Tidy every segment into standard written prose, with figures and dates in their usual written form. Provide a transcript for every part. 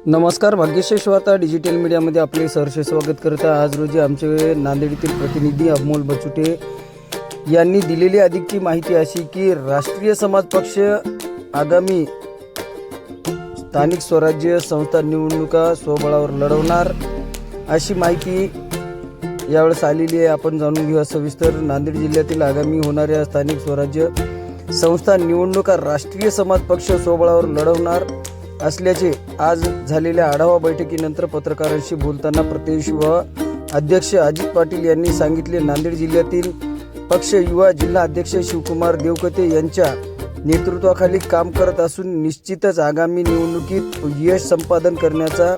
नमस्कार, भाग्यश्री वार्ता डिजिटल मीडियामध्ये आपले सहर्ष स्वागत करत आहे। आज रोजी आमचे नांदेड येथील प्रतिनिधी अमोल बचुटे यांनी दिलेली अधिकची माहिती अशी की राष्ट्रीय समाज पक्ष आगामी स्थानिक स्वराज्य संस्था निवडणुका स्वबळावर लढवणार अशी माहिती यावेळेस आलेली आहे। आपण जाणून घेऊया सविस्तर। नांदेड जिल्ह्यातील आगामी होणाऱ्या स्थानिक स्वराज्य संस्था निवडणुका राष्ट्रीय समाज पक्ष स्वबळावर लढवणार असल्याचे आज झालेल्या आढावा बैठकीनंतर पत्रकारांशी बोलताना प्रदेश युवा अध्यक्ष अजित पाटील यांनी सांगितले। नांदेड जिल्ह्यातील पक्ष युवा जिल्हा अध्यक्ष शिवकुमार देवकते यांच्या नेतृत्वाखाली काम करत असून निश्चितच आगामी निवडणुकीत यश संपादन करण्याचा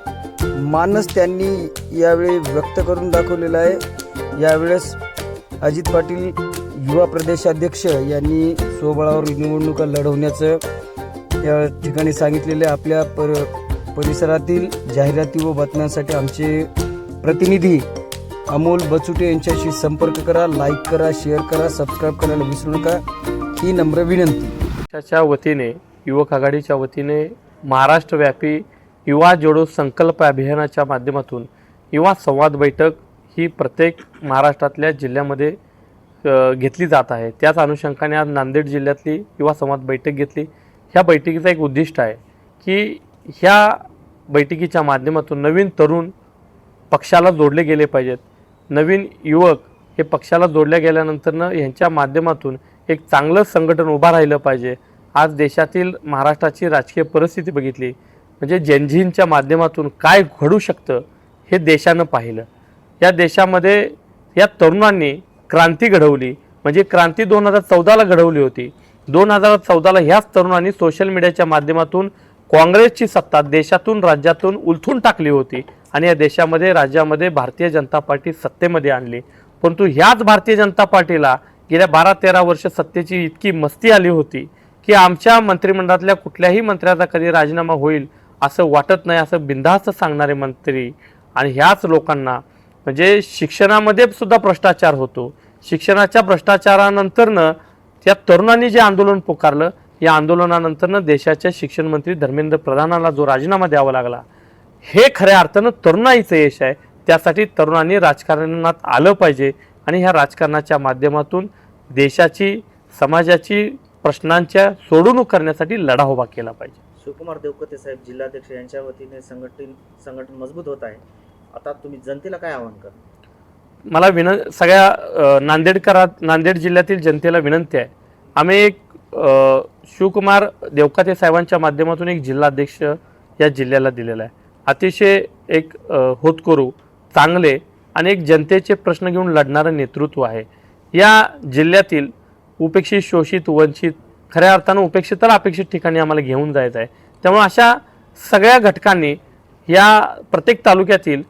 मानस त्यांनी यावेळी व्यक्त करून दाखवलेला आहे। यावेळेस अजित पाटील युवा प्रदेशाध्यक्ष यांनी स्वबळावर निवडणुका लढवण्याचं या ठिकाणी सांगितलेले। आपल्या परिसरातील जाहिराती व बातम्यांसाठी आमचे प्रतिनिधी अमोल बचुटे यांच्याशी संपर्क करा। लाईक करा, शेअर करा, सबस्क्राईब करायला विसरू नका, ही नम्र विनंती। पक्षाच्या वतीने युवक आघाडीच्या वतीने महाराष्ट्रव्यापी युवा जोडो संकल्प अभियानाच्या माध्यमातून युवा संवाद बैठक ही प्रत्येक महाराष्ट्रातल्या जिल्ह्यामध्ये घेतली जात आहे। त्याच अनुषंगाने आज नांदेड जिल्ह्यातली युवा संवाद बैठक घेतली। ह्या बैठकीचं एक उद्दिष्ट आहे की ह्या बैठकीच्या माध्यमातून नवीन तरुण पक्षाला जोडले गेले पाहिजेत। नवीन युवक हे पक्षाला जोडल्या गेल्यानंतरनं ह्यांच्या माध्यमातून एक चांगलं संघटन उभा राहिलं पाहिजे। आज देशातील महाराष्ट्राची राजकीय परिस्थिती बघितली म्हणजे जनजींच्या माध्यमातून काय घडू शकतं हे देशानं पाहिलं। या देशामध्ये या तरुणांनी क्रांती घडवली, म्हणजे क्रांती 2014ला घडवली होती। 2014ला ह्याच तरुणांनी सोशल मीडियाच्या माध्यमातून काँग्रेसची सत्ता देशातून राज्यातून उलथून टाकली होती आणि या देशामध्ये राज्यामध्ये भारतीय जनता पार्टी सत्तेमध्ये आणली। परंतु ह्याच भारतीय जनता पार्टीला गेल्या 12-13 वर्ष सत्तेची इतकी मस्ती आली होती की आमच्या मंत्रिमंडळातल्या कुठल्याही मंत्र्याचा कधी राजीनामा होईल असं वाटत नाही असं बिनधास्त सांगणारे मंत्री आणि ह्याच लोकांना म्हणजे शिक्षणामध्ये सुद्धा भ्रष्टाचार होतो। शिक्षणाच्या भ्रष्टाचारानंतरनं त्या तरुणांनी जे आंदोलन पुकारलं, या आंदोलनानंतरनं देशाचे शिक्षण मंत्री धर्मेंद्र प्रधानाला जो राजीनामा द्यावा लागला, हे खऱ्या अर्थानं तरुणाईचं यश आहे। त्यासाठी तरुणांनी राजकारणात आलं पाहिजे आणि ह्या राजकारणाच्या माध्यमातून देशाची समाजाची प्रश्नांच्या सोडवणूक करण्यासाठी लढा उभा केला पाहिजे। शिवकुमार देवकते साहेब जिल्हाध्यक्ष यांच्या वतीने संघटन मजबूत होत आहे। आता तुम्ही जनतेला काय आवाहन करा? मला सगळ्या नांदेड जिल्ह्यातील जनतेला विनंती आहे, आम्ही एक शिवकुमार देवकते साहेबांच्या माध्यमातून एक जिल्हाध्यक्ष या जिल्ह्याला दिलेला आहे। अतिशय एक होतकरू, चांगले आणि एक जनतेचे प्रश्न घेऊन लढणारं नेतृत्व आहे। या जिल्ह्यातील उपेक्षित, शोषित, वंचित, खऱ्या अर्थानं उपेक्षिताला अपेक्षित ठिकाणी आम्हाला घेऊन जायचं आहे। त्यामुळे अशा सगळ्या घटकांनी या प्रत्येक तालुक्यातील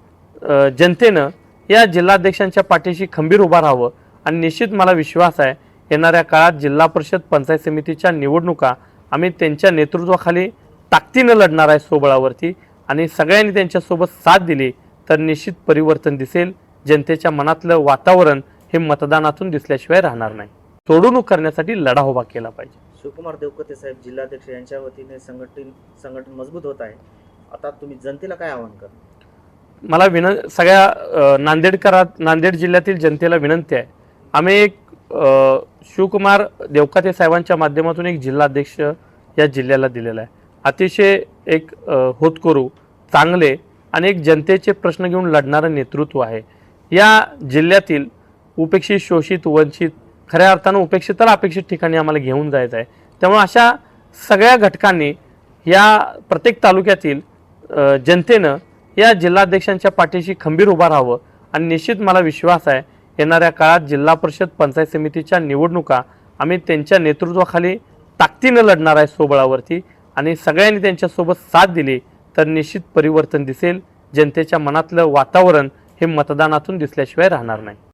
जनतेनं या जिल्हाध्यक्षांच्या पाठीशी खंबीर उभा राहावं आणि निश्चित मला विश्वास आहे येणाऱ्या काळात जिल्हा परिषद पंचायत समितीच्या निवडणुका आम्ही त्यांच्या नेतृत्वाखाली ताकदीनं लढणार आहे स्वबळावरती आणि सगळ्यांनी त्यांच्यासोबत साथ दिली तर निश्चित परिवर्तन दिसेल। जनतेच्या मनातलं वातावरण हे मतदानातून दिसल्याशिवाय राहणार नाही। सोडवणूक करण्यासाठी लढा उभा केला पाहिजे। शिवकुमार देवकते साहेब जिल्हाध्यक्ष यांच्या वतीने संघटन मजबूत होत आहे। आता तुम्ही जनतेला काय आवाहन करा? मला सगळ्या नांदेड जिल्ह्यातील जनतेला विनंती आहे, आम्ही एक शिवकुमार देवकते साहेबांच्या माध्यमातून एक जिल्हाध्यक्ष या जिल्ह्याला दिलेला आहे। अतिशय एक होतकरू, चांगले आणि एक जनतेचे प्रश्न घेऊन लढणारं नेतृत्व आहे। या जिल्ह्यातील उपेक्षित, शोषित, वंचित, खऱ्या अर्थानं उपेक्षिताला अपेक्षित ठिकाणी आम्हाला घेऊन जायचं आहे। त्यामुळे अशा सगळ्या घटकांनी या प्रत्येक तालुक्यातील जनतेनं या जिल्हाध्यक्षांच्या पाठीशी खंबीर उभा राहावं आणि निश्चित मला विश्वास आहे येणाऱ्या काळात जिल्हा परिषद पंचायत समितीच्या निवडणुका आम्ही त्यांच्या नेतृत्वाखाली ताकदीनं लढणार आहे स्वबळावरती आणि सगळ्यांनी त्यांच्यासोबत साथ दिली तर निश्चित परिवर्तन दिसेल। जनतेच्या मनातलं वातावरण हे मतदानातून दिसल्याशिवाय राहणार नाही।